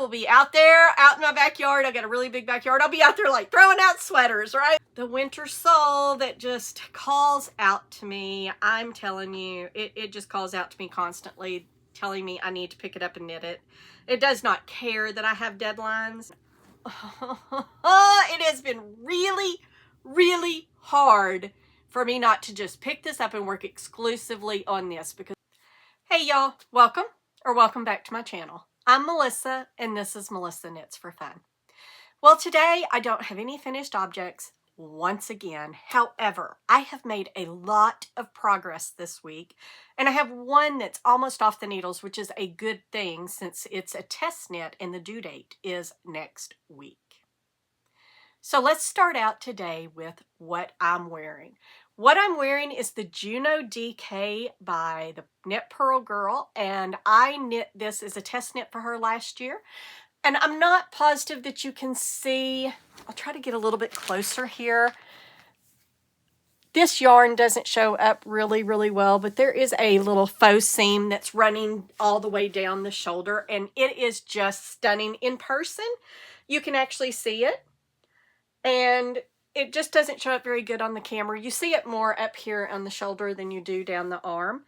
We'll be out there, out in my backyard. I got a really big backyard. I'll be out there like throwing out sweaters, right? The Wintersoul that just calls out to me. I'm telling you, it just calls out to me constantly, telling me I need to pick it up and knit it. It does not care that I have deadlines. It has been really, really hard for me not to just pick this up and work exclusively on this because, hey y'all, welcome back to my channel. I'm Melissa, and this is Melissa Knits for Fun. Well, today I don't have any finished objects once again. However, I have made a lot of progress this week, and I have one that's almost off the needles, which is a good thing since it's a test knit and the due date is next week. So let's start out today with what I'm wearing. What I'm wearing is the Juno DK by the Knit Pearl Girl, and I knit this as a test knit for her last year. And I'm not positive that you can see. I'll try to get a little bit closer here. This yarn doesn't show up really, really well, but there is a little faux seam that's running all the way down the shoulder, and it is just stunning. In person, you can actually see it, and it just doesn't show up very good on the camera. You see it more up here on the shoulder than you do down the arm.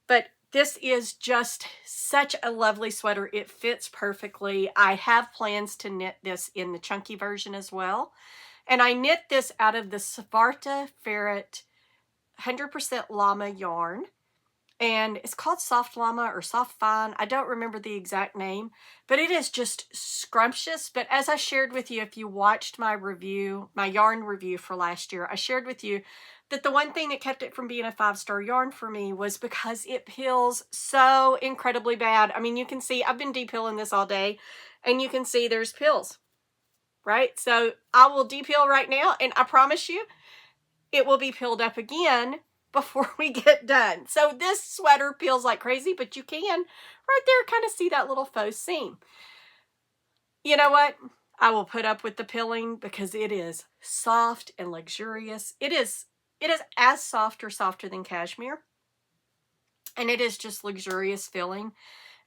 But this is just such a lovely sweater. It fits perfectly. I have plans to knit this in the chunky version as well. And I knit this out of the Svarta Ferret 100% llama yarn. And it's called Soft Llama or Soft Fine. I don't remember the exact name, but it is just scrumptious. But as I shared with you, if you watched my review, my yarn review for last year, I shared with you that the one thing that kept it from being a 5-star yarn for me was because it peels so incredibly bad. I mean, you can see I've been de-peeling this all day, and you can see there's peels, right? So I will de-peel right now, and I promise you it will be peeled up again before we get done. So this sweater peels like crazy, but you can right there kind of see that little faux seam. You know what? I will put up with the peeling because it is soft and luxurious. It is as soft or softer than cashmere, and it is just luxurious feeling,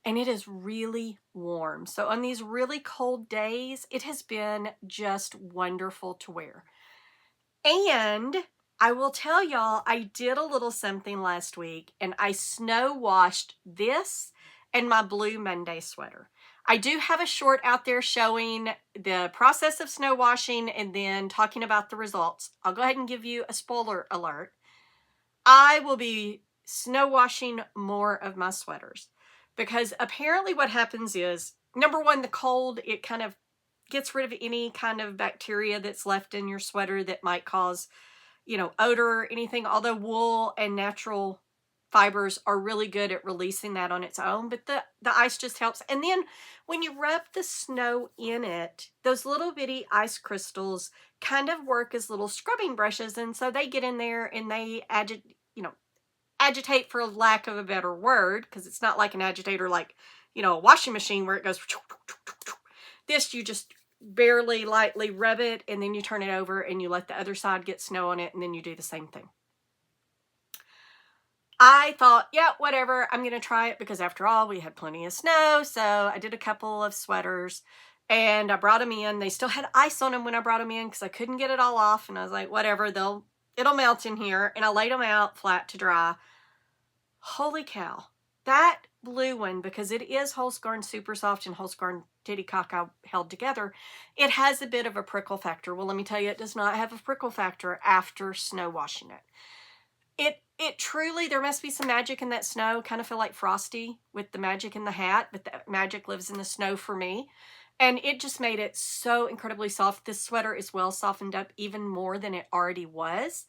and it is really warm. So on these really cold days, it has been just wonderful to wear. And I will tell y'all, I did a little something last week, and I snow washed this and my Blue Monday sweater. I do have a short out there showing the process of snow washing and then talking about the results. I'll go ahead and give you a spoiler alert. I will be snow washing more of my sweaters because apparently what happens is, number one, the cold, it kind of gets rid of any kind of bacteria that's left in your sweater that might cause, you know, odor or anything, although wool and natural fibers are really good at releasing that on its own, but the ice just helps. And then when you rub the snow in it, those little bitty ice crystals kind of work as little scrubbing brushes, and so they get in there and they agitate, for lack of a better word, because it's not like an agitator like, you know, a washing machine where it goes. This, you just barely lightly rub it, and then you turn it over and you let the other side get snow on it, and then you do the same thing. I thought, yeah, whatever, I'm going to try it because after all, we had plenty of snow. So I did a couple of sweaters and I brought them in. They still had ice on them when I brought them in because I couldn't get it all off. And I was like, whatever, it'll melt in here. And I laid them out flat to dry. Holy cow. That blue one, because it is Holzgarn Super Soft and Holzgarn Tittycock held together, it has a bit of a prickle factor. Well, let me tell you, it does not have a prickle factor after snow washing it. It truly, there must be some magic in that snow. Kind of feel like Frosty with the magic in the hat, but the magic lives in the snow for me. And it just made it so incredibly soft. This sweater is well softened up even more than it already was.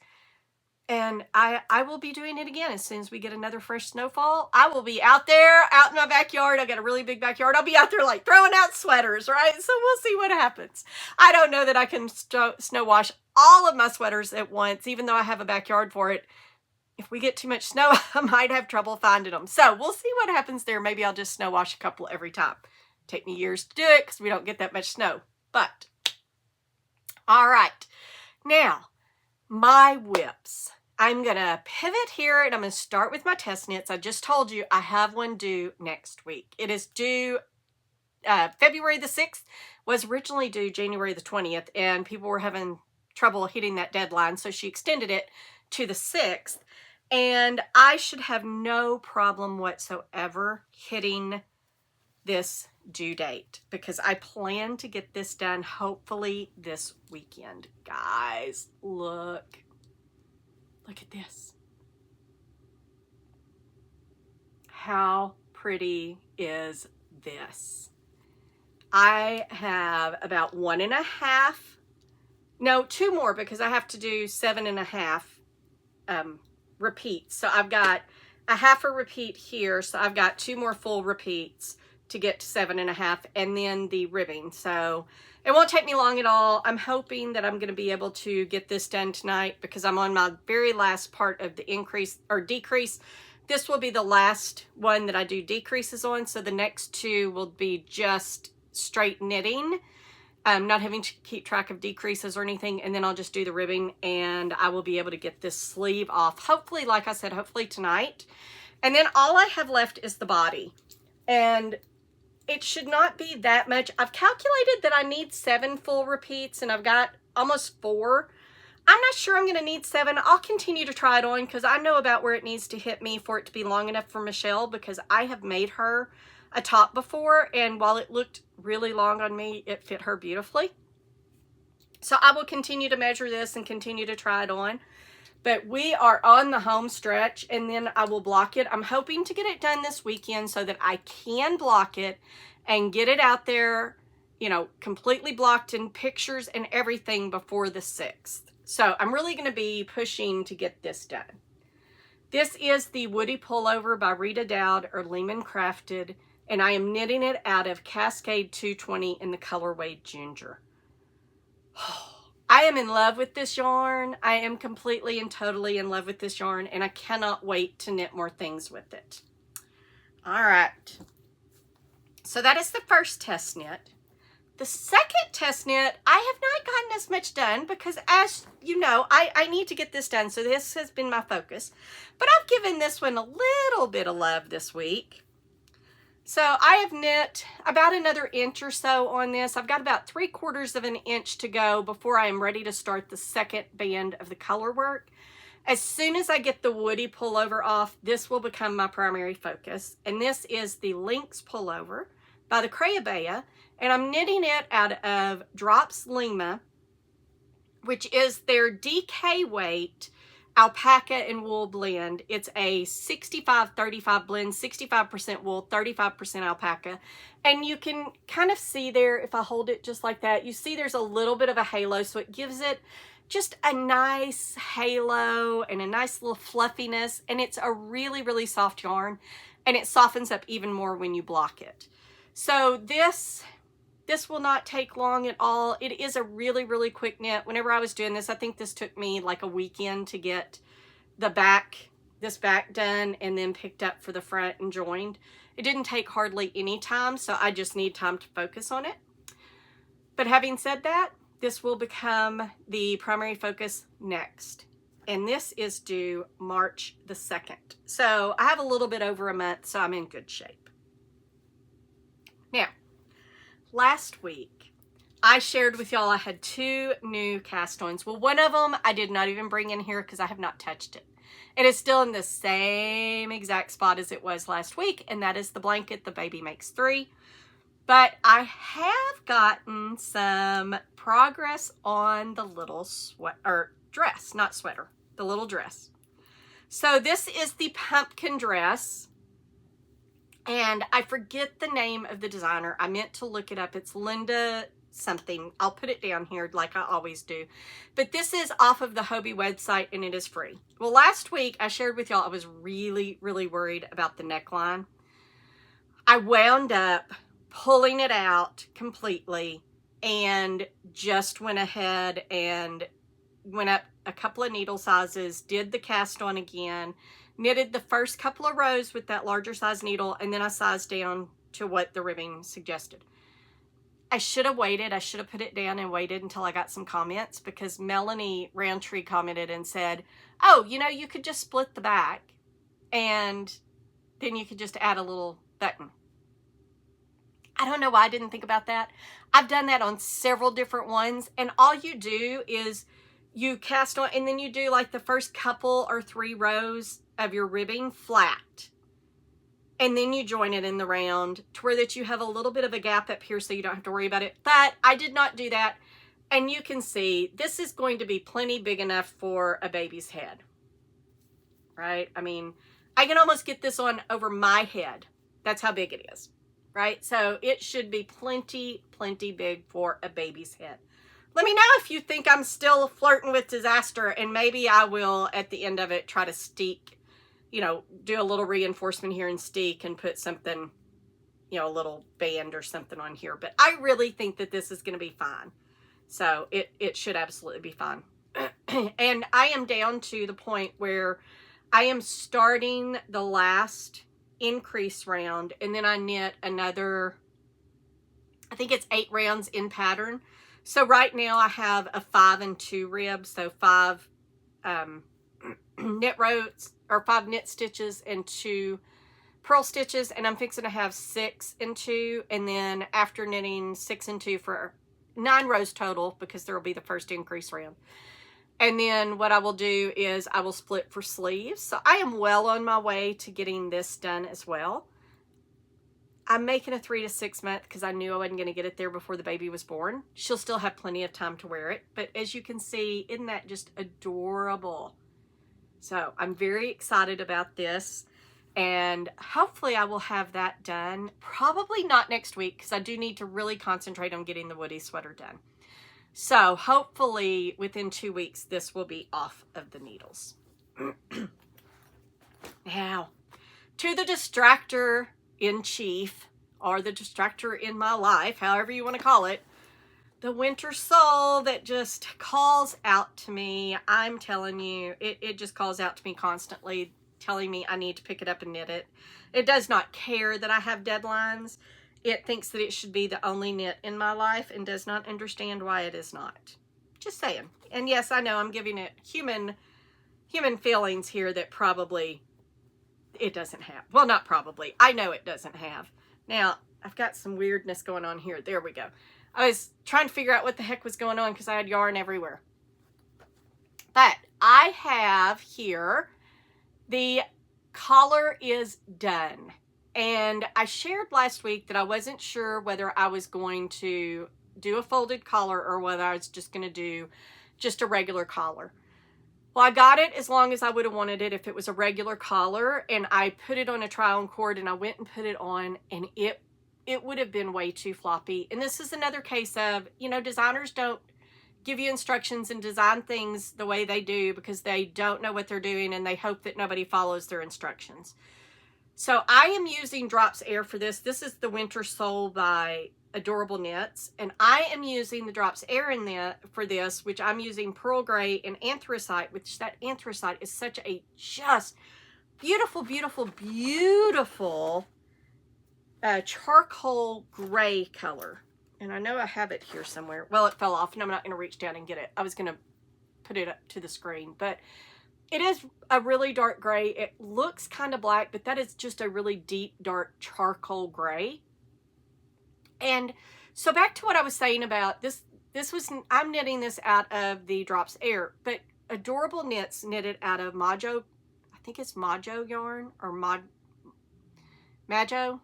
And I will be doing it again as soon as we get another fresh snowfall. I will be out there, out in my backyard. I got a really big backyard. I'll be out there like throwing out sweaters, right? So we'll see what happens. I don't know that I can snow wash all of my sweaters at once, even though I have a backyard for it. If we get too much snow, I might have trouble finding them. So we'll see what happens there. Maybe I'll just snow wash a couple every time. Take me years to do it because we don't get that much snow. But, all right. Now, my whips. I'm going to pivot here and I'm going to start with my test knits. I just told you I have one due next week. It is due February the 6th was originally due January the 20th, and people were having trouble hitting that deadline, so she extended it to the 6th, and I should have no problem whatsoever hitting this due date because I plan to get this done hopefully this weekend. Guys, look at this. How pretty is this? I have about 1.5, no, 2 more because I have to do 7.5 repeats. So I've got a half a repeat here. So I've got 2 more full repeats to get to 7.5 and then the ribbing. So it won't take me long at all. I'm hoping that I'm going to be able to get this done tonight because I'm on my very last part of the increase or decrease. This will be the last one that I do decreases on. So the next 2 will be just straight knitting. Not having to keep track of decreases or anything, and then I'll just do the ribbing and I will be able to get this sleeve off. Hopefully, like I said, hopefully tonight. And then all I have left is the body. And it should not be that much. I've calculated that I need 7 full repeats and I've got almost 4. I'm not sure I'm going to need 7. I'll continue to try it on because I know about where it needs to hit me for it to be long enough for Michelle because I have made her a top before, and while it looked really long on me, it fit her beautifully. So I will continue to measure this and continue to try it on. But we are on the home stretch, and then I will block it. I'm hoping to get it done this weekend so that I can block it and get it out there, you know, completely blocked in pictures and everything before the 6th. So I'm really going to be pushing to get this done. This is the Woody Pullover by Rita Dowd or LimunCrafted. And I am knitting it out of Cascade 220 in the colorway Ginger. I am in love with this yarn. I am completely and totally in love with this yarn, and I cannot wait to knit more things with it. All right. So that is the first test knit. The second test knit, I have not gotten as much done because, as you know, I need to get this done. So this has been my focus. But I've given this one a little bit of love this week. So I have knit about another inch or so on this. I've got about 3/4 of an inch to go before I am ready to start the second band of the color work. As soon as I get the Woody Pullover off, this will become my primary focus. And this is the Lynx Pullover by the Creabea. And I'm knitting it out of Drops Lima, which is their DK weight alpaca and wool blend. It's a 65-35 blend, 65% wool, 35% alpaca. And you can kind of see there, if I hold it just like that, you see there's a little bit of a halo, so it gives it just a nice halo and a nice little fluffiness. And it's a really, really soft yarn, and it softens up even more when you block it. So this will not take long at all. It is a really, really quick knit. Whenever I was doing this, I think this took me like a weekend to get the back, this back done and then picked up for the front and joined. It didn't take hardly any time, so I just need time to focus on it. But having said that, this will become the primary focus next. And this is due March the 2nd. So I have a little bit over a month, so I'm in good shape. Now, last week, I shared with y'all I had 2 new cast-ons. Well, one of them I did not even bring in here because I have not touched it. It is still in the same exact spot as it was last week, and that is the blanket, the Baby Makes 3. But I have gotten some progress on the little dress, not sweater, the little dress. So this is the pumpkin dress. And I forget the name of the designer. I meant to look it up. It's Linda something. I'll put it down here like I always do. But this is off of the Hobie website, and it is free. Well, last week I shared with y'all I was really, really worried about the neckline. I wound up pulling it out completely and just went ahead and went up a couple of needle sizes, did the cast on again, knitted the first couple of rows with that larger size needle, and then I sized down to what the ribbing suggested. I should have waited. I should have put it down and waited until I got some comments, because Melanie Roundtree commented and said, oh, you know, you could just split the back and then you could just add a little button. I don't know why I didn't think about that. I've done that on several different ones, and all you do is you cast on, and then you do like the first couple or 3 rows of your ribbing flat, and then you join it in the round to where that you have a little bit of a gap up here so you don't have to worry about it. But I did not do that, and you can see this is going to be plenty big enough for a baby's head, right? I mean, I can almost get this on over my head. That's how big it is, right? So it should be plenty big for a baby's head. Let me know if you think I'm still flirting with disaster, and maybe I will, at the end of it, try to steek, you know, do a little reinforcement here and steek and put something, you know, a little band or something on here. But I really think that this is going to be fine. So it should absolutely be fine. And I am down to the point where I am starting the last increase round, and then I knit another, I think it's 8 rounds in pattern. So right now I have a 5 and 2 rib, so 5 knit rows, or 5 knit stitches and 2 purl stitches, and I'm fixing to have 6 and 2, and then after knitting 6 and 2 for 9 rows total, because there will be the first increase round. And then what I will do is I will split for sleeves. So I am well on my way to getting this done as well. I'm making a 3 to 6 month because I knew I wasn't going to get it there before the baby was born. She'll still have plenty of time to wear it. But as you can see, isn't that just adorable? So I'm very excited about this. And hopefully I will have that done. Probably not next week because I do need to really concentrate on getting the Woody sweater done. So hopefully within 2 weeks, this will be off of the needles. Now, to the distractor in chief, or the distractor in my life, however you want to call it, the Wintersoul that just calls out to me. I'm telling you, it just calls out to me constantly, telling me I need to pick it up and knit it. It does not care that I have deadlines. It thinks that it should be the only knit in my life and does not understand why it is not. Just saying. And yes, I know I'm giving it human feelings here that probably it doesn't have. Well, not probably. I know it doesn't have. Now, I've got some weirdness going on here. There we go. I was trying to figure out what the heck was going on because I had yarn everywhere. But I have here, the collar is done. And I shared last week that I wasn't sure whether I was going to do a folded collar or whether I was just going to do just a regular collar. Well, I got it as long as I would have wanted it if it was a regular collar, and I put it on a try-on cord and I went and put it on, and it would have been way too floppy. And this is another case of, you know, designers don't give you instructions and design things the way they do because they don't know what they're doing and they hope that nobody follows their instructions. So I am using Drops Air for this. This is the Wintersoul by Adorable Knits, and I am using the Drops Air in there for this, which I'm using Pearl Gray and Anthracite, which that Anthracite is such a just beautiful, beautiful, beautiful charcoal gray color. And I know I have it here somewhere. Well, it fell off, and I'm not going to reach down and get it. I was going to put it up to the screen, but it is a really dark gray. It looks kind of black, but that is just a really deep, dark charcoal gray. And so back to what I was saying about this was, I'm knitting this out of the Drops Air, but Adorable Knits knitted out of Majo, I think it's Majo yarn, or Majo.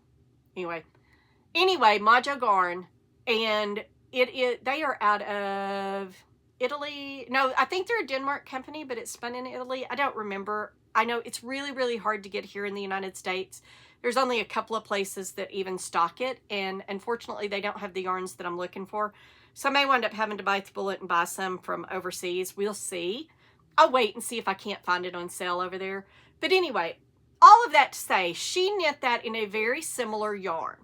Anyway, Majo yarn, and they are out of Italy. No, I think they're a Denmark company, but it's spun in Italy. I don't remember. I know it's really, really hard to get here in the United States. There's only a couple of places that even stock it, and unfortunately they don't have the yarns that I'm looking for. So I may wind up having to bite the bullet and buy some from overseas. We'll see. I'll wait and see if I can't find it on sale over there. But anyway, all of that to say, she knit that in a very similar yarn.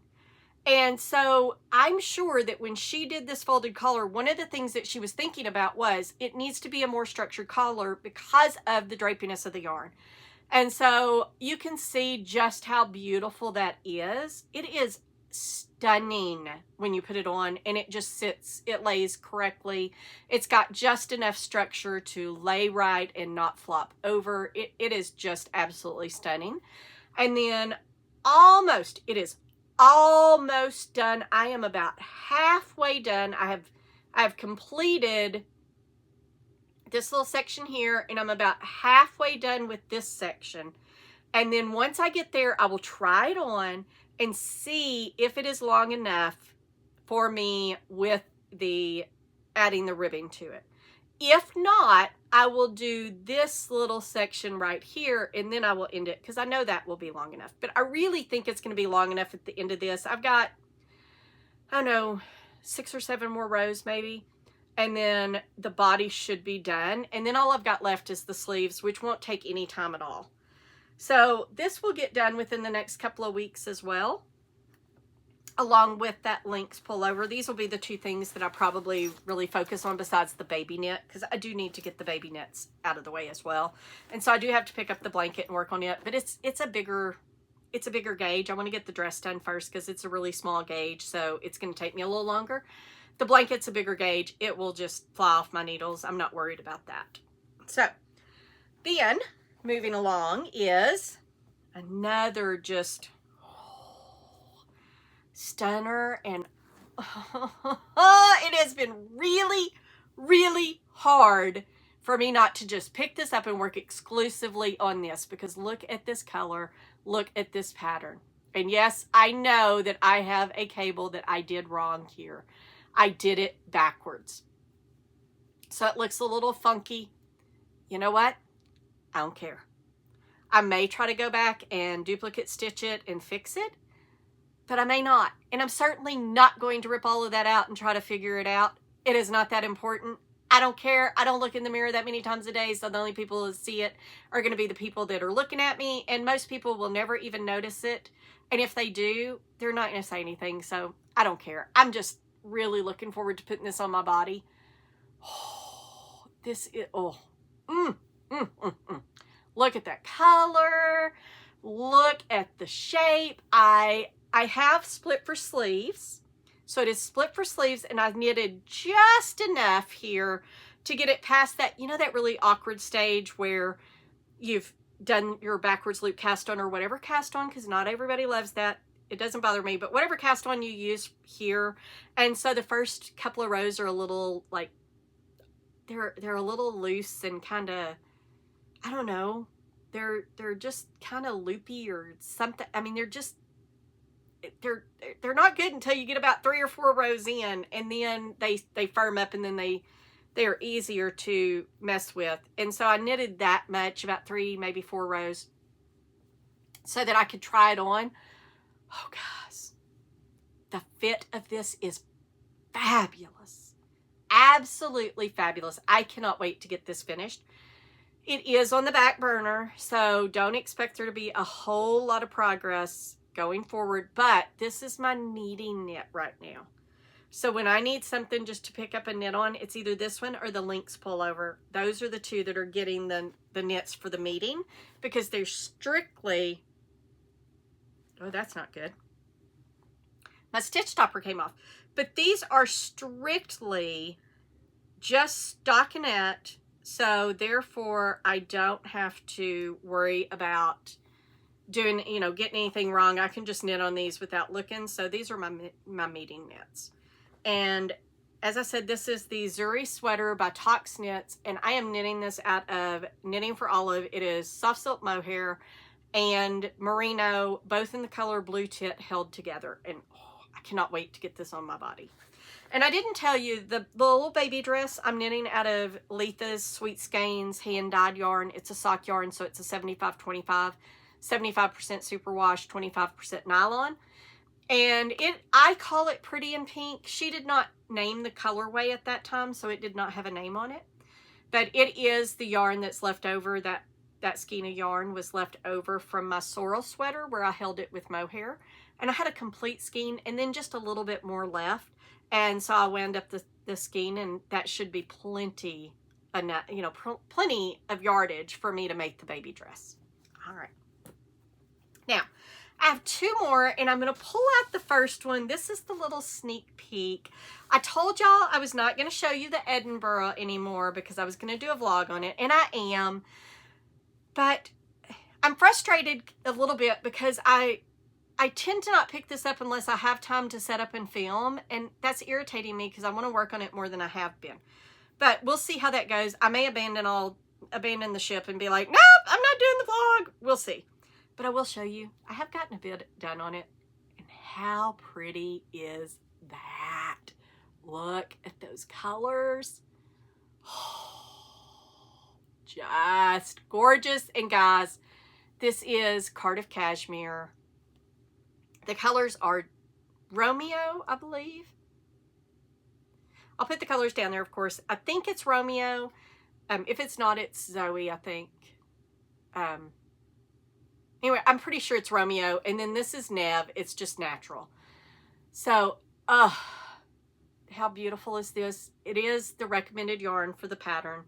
And so I'm sure that when she did this folded collar, one of the things that she was thinking about was it needs to be a more structured collar because of the drapiness of the yarn. And so you can see just how beautiful that is. It is stunning when you put it on, and it just sits, it lays correctly. It's got just enough structure to lay right and not flop over. It is just absolutely stunning. And then it is almost done. I am about halfway done. I have completed this little section here, and I'm about halfway done with this section. And then once I get there, I will try it on and see if it is long enough for me with the adding the ribbing to it. If not, I will do this little section right here, and then I will end it, because I know that will be long enough. But I really think it's going to be long enough at the end of this. I've got, I don't know, 6 or 7 more rows maybe, and then the body should be done. And then all I've got left is the sleeves, which won't take any time at all. So this will get done within the next couple of weeks as well, along with that Lynx pullover. These will be the 2 things that I probably really focus on besides the baby knit, because I do need to get the baby knits out of the way as well. And so I do have to pick up the blanket and work on it, but it's a bigger gauge. I want to get the dress done first because it's a really small gauge, so it's going to take me a little longer. The blanket's a bigger gauge. It will just fly off my needles. I'm not worried about that. So then moving along is another just stunner, and it has been really, really hard for me not to just pick this up and work exclusively on this, because look at this color, look at this pattern. And yes, I know that I have a cable that I did wrong here. I did it backwards, so it looks a little funky. You know what? I don't care. I may try to go back and duplicate stitch it and fix it, but I may not. And I'm certainly not going to rip all of that out and try to figure it out. It is not that important. I don't care. I don't look in the mirror that many times a day, so the only people who see it are going to be the people that are looking at me, and most people will never even notice it. And if they do, they're not going to say anything, so I don't care. I'm just really looking forward to putting this on my body. Oh, this is, oh, Look at that color. Look at the shape. I have split for sleeves. So it is split for sleeves, and I've knitted just enough here to get it past that, you know, that really awkward stage where you've done your backwards loop cast on or whatever cast on, because not everybody loves that. It doesn't bother me, but whatever cast on you use here. And so the first couple of rows are a little like, they're a little loose and kind of, I don't know, they're just kind of loopy or something. I mean, they're not good until you get about 3 or 4 rows in, and then they firm up, and then they are easier to mess with. And so I knitted that much, about 3, maybe 4 rows, so that I could try it on. Oh, guys, the fit of this is fabulous. Absolutely fabulous. I cannot wait to get this finished. It is on the back burner, so don't expect there to be a whole lot of progress going forward, but this is my knitting knit right now. So when I need something just to pick up a knit on, it's either this one or the Lynx pullover. Those are the 2 that are getting the knits for the meeting, because they're strictly, oh, that's not good. My stitch topper came off. But these are strictly just stockinette, so therefore I don't have to worry about doing, you know, getting anything wrong. I can just knit on these without looking. So these are my meeting knits. And as I said, this is the Zuri Sweater by Tox Knits, and I am knitting this out of Knitting for Olive. It is soft silk mohair and merino, both in the color Blue Tit held together. And oh, I cannot wait to get this on my body. And I didn't tell you, the little baby dress I'm knitting out of Letha's Sweet Skeins hand-dyed yarn. It's a sock yarn, so it's a 75-25, 75% superwash, 25% nylon. And I call it Pretty in Pink. She did not name the colorway at that time, so it did not have a name on it. But it is the yarn that's left over. That skein of yarn was left over from my sorrel sweater where I held it with mohair. And I had a complete skein and then just a little bit more left. And so I wound up the skein, and that should be plenty enough, you know, plenty of yardage for me to make the baby dress. All right. Now, I have 2 more, and I'm going to pull out the first one. This is the little sneak peek. I told y'all I was not going to show you the Edinburgh anymore because I was going to do a vlog on it, and I am. But I'm frustrated a little bit because I I tend to not pick this up unless I have time to set up and film, and that's irritating me because I want to work on it more than I have been. But we'll see how that goes. I may abandon the ship and be like, nope, I'm not doing the vlog. We'll see. But I will show you, I have gotten a bit done on it. And how pretty is that? Look at those colors. Just gorgeous. And guys, this is Cardiff Cashmere. The colors are Romeo, I believe. I'll put the colors down there, of course. I think it's Romeo. If it's not, it's Zoe, I think. Anyway, I'm pretty sure it's Romeo. And then this is Nev. It's just natural. So, how beautiful is this? It is the recommended yarn for the pattern.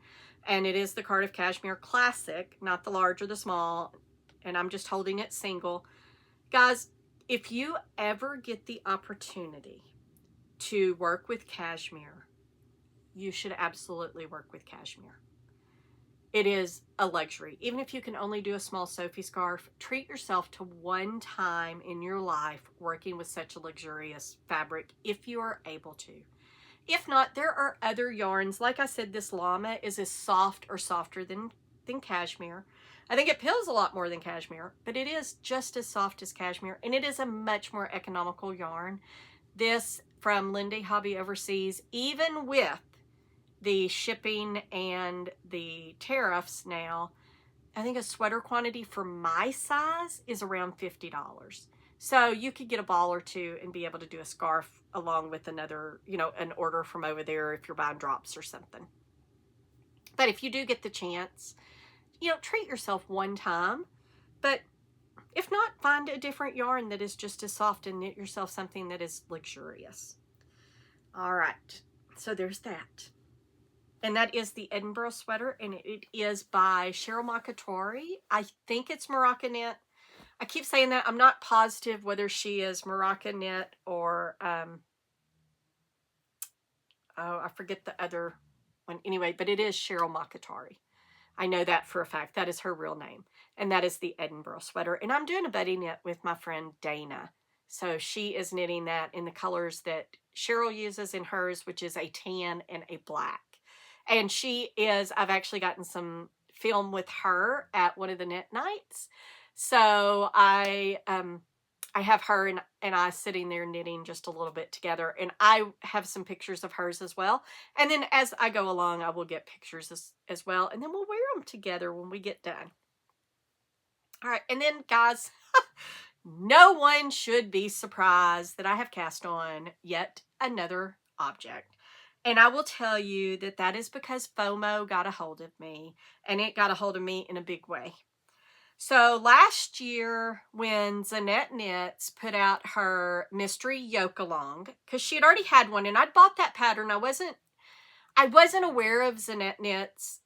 And it is the Cardiff Cashmere Classic, not the large or the small. And I'm just holding it single. Guys, if you ever get the opportunity to work with cashmere, you should absolutely work with cashmere. It is a luxury. Even if you can only do a small Sophie scarf, treat yourself to one time in your life working with such a luxurious fabric if you are able to. If not, there are other yarns. Like I said, this llama is as soft or softer than cashmere. I think it pills a lot more than cashmere, but it is just as soft as cashmere, and it is a much more economical yarn. This from Lindy Hobby Overseas, even with the shipping and the tariffs now, I think a sweater quantity for my size is around $50. So you could get a ball or two and be able to do a scarf along with another, you know, an order from over there if you're buying drops or something. But if you do get the chance, you know, treat yourself one time. But if not, find a different yarn that is just as soft and knit yourself something that is luxurious. All right, so there's that. And that is the Edinburgh Sweater, and it is by Cheryl Makatori. I think it's Moroccan knit. I keep saying that. I'm not positive whether she is Moroccan knit or, oh, I forget the other one. Anyway, but it is Cheryl Makatori. I know that for a fact. That is her real name. And that is the Edinburgh Sweater. And I'm doing a buddy knit with my friend Dana. So she is knitting that in the colors that Cheryl uses in hers, which is a tan and a black. And she is, I've actually gotten some film with her at one of the knit nights. So I have her and I sitting there knitting just a little bit together. And I have some pictures of hers as well. And then as I go along, I will get pictures as well. And then we'll wear them together when we get done. All right. And then, guys, no one should be surprised that I have cast on yet another object. And I will tell you that that is because FOMO got a hold of me, and it got a hold of me in a big way. So last year when Zanette Knits put out her mystery yoke along, because she had already had one and I'd bought that pattern. I wasn't aware of Zanette Knits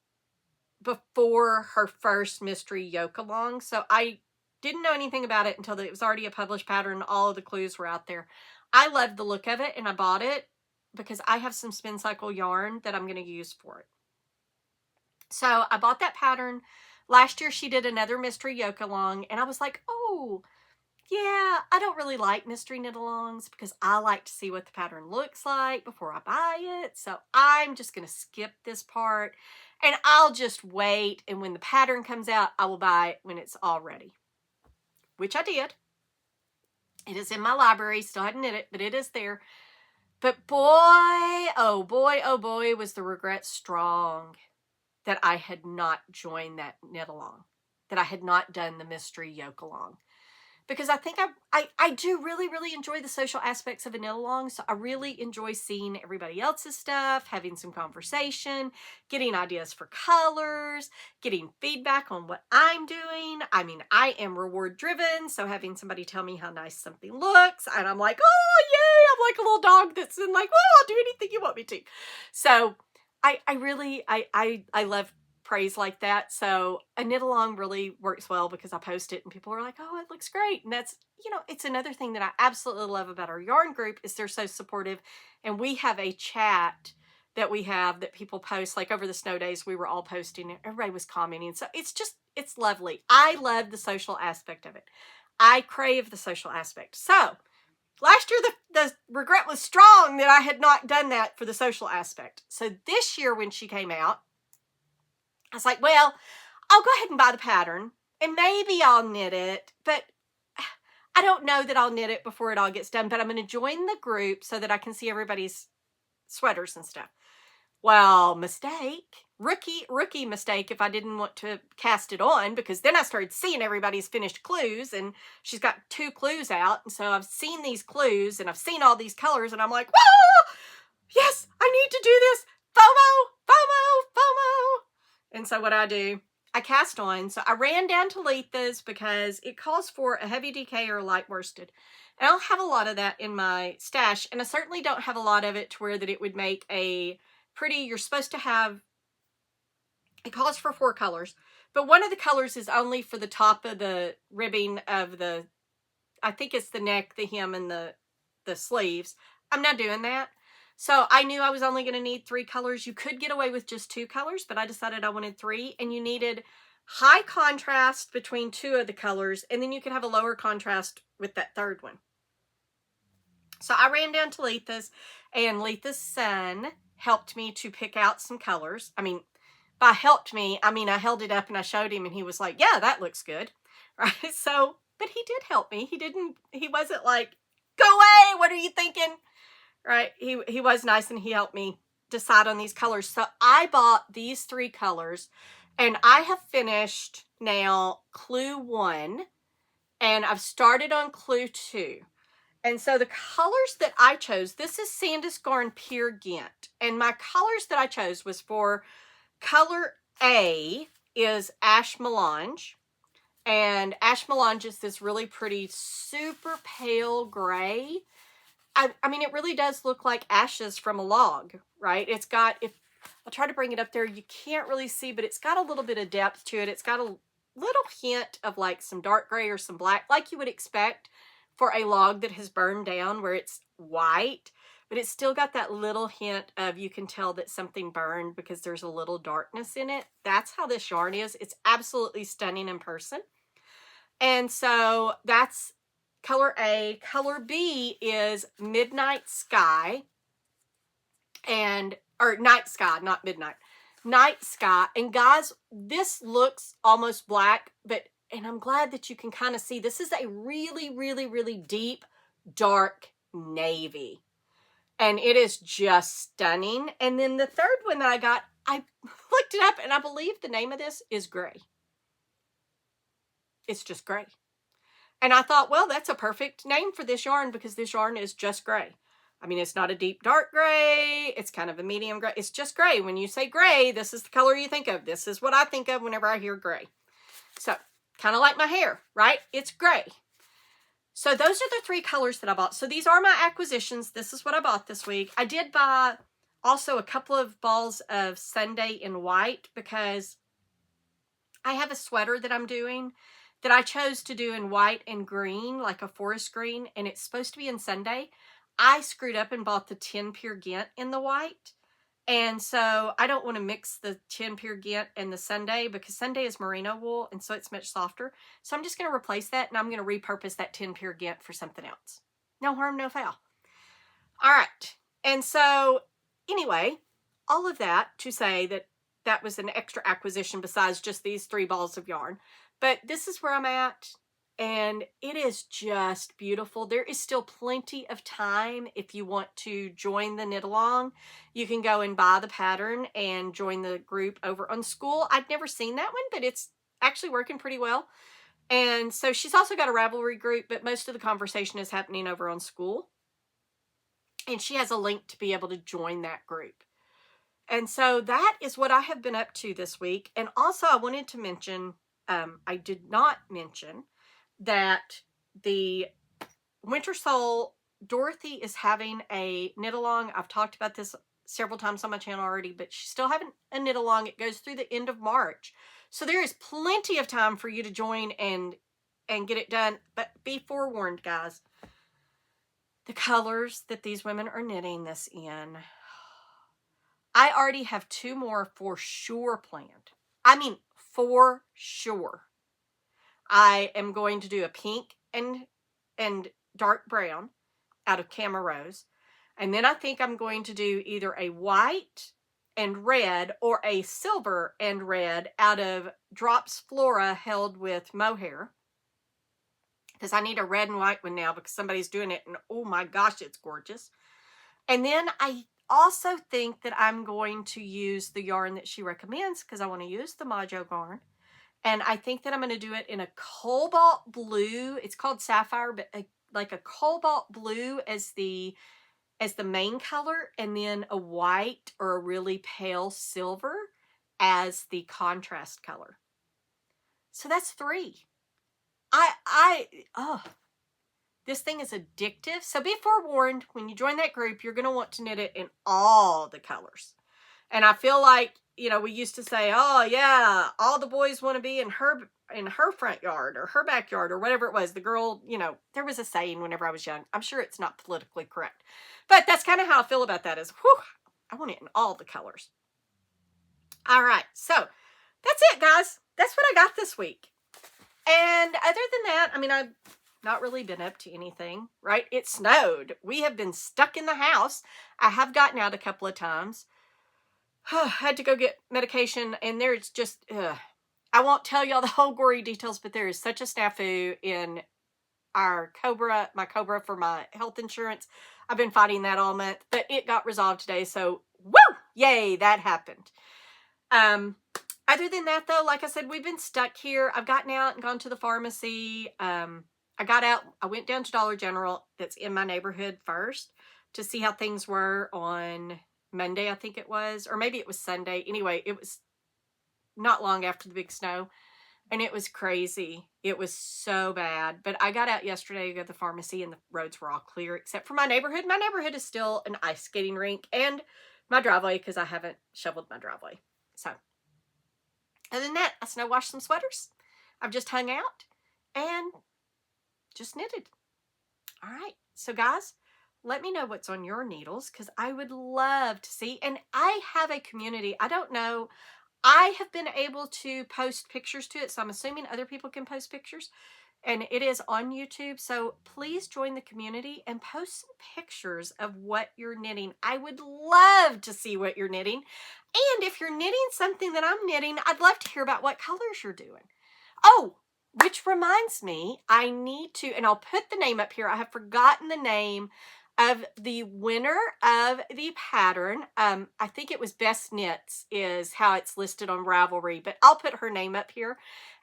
before her first mystery yoke along. So I didn't know anything about it until it was already a published pattern. All of the clues were out there. I loved the look of it and I bought it because I have some spin cycle yarn that I'm going to use for it. So I bought that pattern. Last year she did another mystery yoke along and I was like, oh yeah, I don't really like mystery knit alongs because I like to see what the pattern looks like before I buy it. So I'm just going to skip this part and I'll just wait. And when the pattern comes out, I will buy it when it's all ready, which I did. It is in my library. Still hadn't knit it, but it is there. But boy, oh boy, oh boy, was the regret strong that I had not joined that knit along, that I had not done the mystery yoke along. Because I think I do really, really enjoy the social aspects of a knit along. So I really enjoy seeing everybody else's stuff, having some conversation, getting ideas for colors, getting feedback on what I'm doing. I mean, I am reward driven. So having somebody tell me how nice something looks, and I'm like, oh, yay. I'm like a little dog that's in like, well, I'll do anything you want me to. So I love praise like that. So a knit along really works well because I post it and people are like, oh, it looks great. And that's, you know, it's another thing that I absolutely love about our yarn group is they're so supportive. And we have a chat that we have that people post, like over the snow days, we were all posting and everybody was commenting. So it's just, it's lovely. I love the social aspect of it. I crave the social aspect. So last year, the regret was strong that I had not done that for the social aspect. So this year when she came out, I was like, well, I'll go ahead and buy the pattern and maybe I'll knit it, but I don't know that I'll knit it before it all gets done, but I'm going to join the group so that I can see everybody's sweaters and stuff. Well, mistake. Rookie mistake if I didn't want to cast it on, because then I started seeing everybody's finished clues, and she's got 2 clues out. And so I've seen these clues and I've seen all these colors and I'm like, whoa, yes, I need to do this. FOMO. And so what I do, I cast on. So I ran down to Letha's because it calls for a heavy DK or light worsted. And I don't have a lot of that in my stash. And I certainly don't have a lot of it to where that it would make a pretty, you're supposed to have, it calls for 4 colors. But one of the colors is only for the top of the ribbing of the, I think it's the neck, the hem, and the sleeves. I'm not doing that. So I knew I was only going to need 3 colors. You could get away with just 2 colors, but I decided I wanted 3, and you needed high contrast between 2 of the colors, and then you could have a lower contrast with that 3rd one. So I ran down to Letha's, and Letha's son helped me to pick out some colors. I mean, by helped me, I mean, I held it up and I showed him and he was like, yeah, that looks good. Right. So, but he did help me. He wasn't like, go away. What are you thinking? Right. He was nice and he helped me decide on these colors. So I bought these 3 colors and I have finished now clue 1 and I've started on clue 2. And so the colors that I chose, this is Sandusgarn Peer Gynt. And my colors that I chose was for color A is Ash Melange. And Ash Melange is this really pretty, super pale gray. I mean, it really does look like ashes from a log, right? It's got, if I'll try to bring it up there, you can't really see, but it's got a little bit of depth to it. It's got a little hint of like some dark gray or some black, like you would expect for a log that has burned down where it's white, but it's still got that little hint of, you can tell that something burned because there's a little darkness in it. That's how this yarn is. It's absolutely stunning in person. And so that's color A. Color B is Midnight Sky, or Night Sky, not Midnight. Night Sky. And guys, this looks almost black, and I'm glad that you can kind of see, this is a really, really, really deep, dark navy. And it is just stunning. And then the 3rd one that I got, I looked it up and I believe the name of this is Gray. It's just gray. And I thought, well, that's a perfect name for this yarn because this yarn is just gray. I mean, it's not a deep dark gray. It's kind of a medium gray. It's just gray. When you say gray, this is the color you think of. This is what I think of whenever I hear gray. So kind of like my hair, right? It's gray. So those are the 3 colors that I bought. So these are my acquisitions. This is what I bought this week. I did buy also a couple of balls of Sunday in white because I have a sweater that I'm doing that I chose to do in white and green, like a forest green, and it's supposed to be in Sunday. I screwed up and bought the 10 Pure Gynt in the white. And so I don't want to mix the 10 Pure Gynt and the Sunday because Sunday is merino wool and so it's much softer. So I'm just going to replace that and I'm going to repurpose that 10 Pure Gynt for something else. No harm, no foul. All right. And so anyway, all of that to say that that was an extra acquisition besides just these 3 balls of yarn. But this is where I'm at. And it is just beautiful. There is still plenty of time if you want to join the knit along. You can go and buy the pattern and join the group over on School. I'd never seen that one, but it's actually working pretty well. And so she's also got a Ravelry group, but most of the conversation is happening over on School. And she has a link to be able to join that group. And so that is what I have been up to this week. And also I wanted to mention, I did not mention that the Wintersoul, Dorothy is having a knit along. I've talked about this several times on my channel already, but she's still having a knit along. It goes through the end of March. So there is plenty of time for you to join and get it done. But be forewarned, guys. The colors that these women are knitting this in, I already have 2 more for sure planned. I mean, for sure. I am going to do a pink and dark brown out of Camarose. And then I think I'm going to do either a white and red or a silver and red out of Drops Flora held with mohair. Because I need a red and white one now because somebody's doing it. And oh my gosh, it's gorgeous. And then I also think that I'm going to use the yarn that she recommends because I want to use the Majo yarn. And I think that I'm going to do it in a cobalt blue. It's called Sapphire, but like a cobalt blue as the main color, and then a white or a really pale silver as the contrast color. So that's 3. This thing is addictive. So be forewarned, when you join that group, you're going to want to knit it in all the colors. And I feel like, you know, we used to say, oh yeah, all the boys want to be in her front yard or her backyard or whatever it was. The girl, you know, there was a saying whenever I was young. I'm sure it's not politically correct, but that's kind of how I feel about that is, whew, I want it in all the colors. All right. So that's it, guys. That's what I got this week. And other than that, I mean, I've not really been up to anything, right? It snowed. We have been stuck in the house. I have gotten out a couple of times. Had to go get medication, and there's just, I won't tell y'all the whole gory details, but there is such a snafu in my Cobra for my health insurance. I've been fighting that all month, but it got resolved today, so woo! Yay, that happened. Other than that, though, like I said, we've been stuck here. I've gotten out and gone to the pharmacy. I got out. I went down to Dollar General that's in my neighborhood first to see how things were on Monday, I think it was, or maybe it was Sunday. Anyway, it was not long after the big snow, and it was crazy. It was so bad. But I got out yesterday to go to the pharmacy, and the roads were all clear except for my neighborhood. My neighborhood is still an ice skating rink and my driveway because I haven't shoveled my driveway. So other than that, I snow washed some sweaters. I've just hung out and just knitted. All right. So guys, let me know what's on your needles because I would love to see. And I have a community. I don't know. I have been able to post pictures to it, so I'm assuming other people can post pictures. And it is on YouTube, so please join the community and post some pictures of what you're knitting. I would love to see what you're knitting. And if you're knitting something that I'm knitting, I'd love to hear about what colors you're doing. Oh, which reminds me, I need to, and I'll put the name up here. I have forgotten the name of the winner of the pattern. I think it was Best Knits is how it's listed on Ravelry, but I'll put her name up here.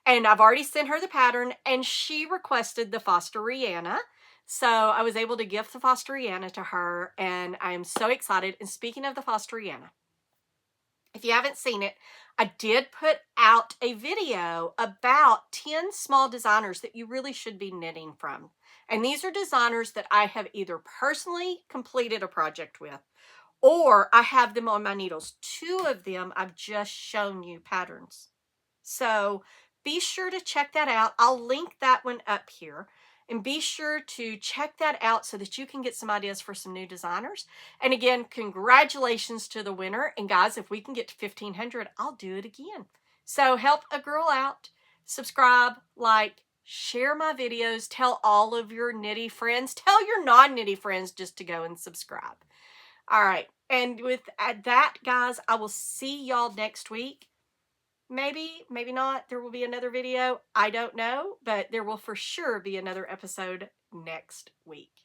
And I've already sent her the pattern, and she requested the Fosteriana. So I was able to gift the Fosteriana to her, and I am so excited. And speaking of the Fosteriana, if you haven't seen it, I did put out a video about 10 small designers that you really should be knitting from. And these are designers that I have either personally completed a project with, or I have them on my needles. 2 of them, I've just shown you patterns. So be sure to check that out. I'll link that one up here. And be sure to check that out so that you can get some ideas for some new designers. And again, congratulations to the winner. And guys, if we can get to 1,500, I'll do it again. So help a girl out. Subscribe, like, share my videos. Tell all of your knitty friends. Tell your non-knitty friends just to go and subscribe. All right. And with that, guys, I will see y'all next week. Maybe, maybe not. There will be another video. I don't know, but there will for sure be another episode next week.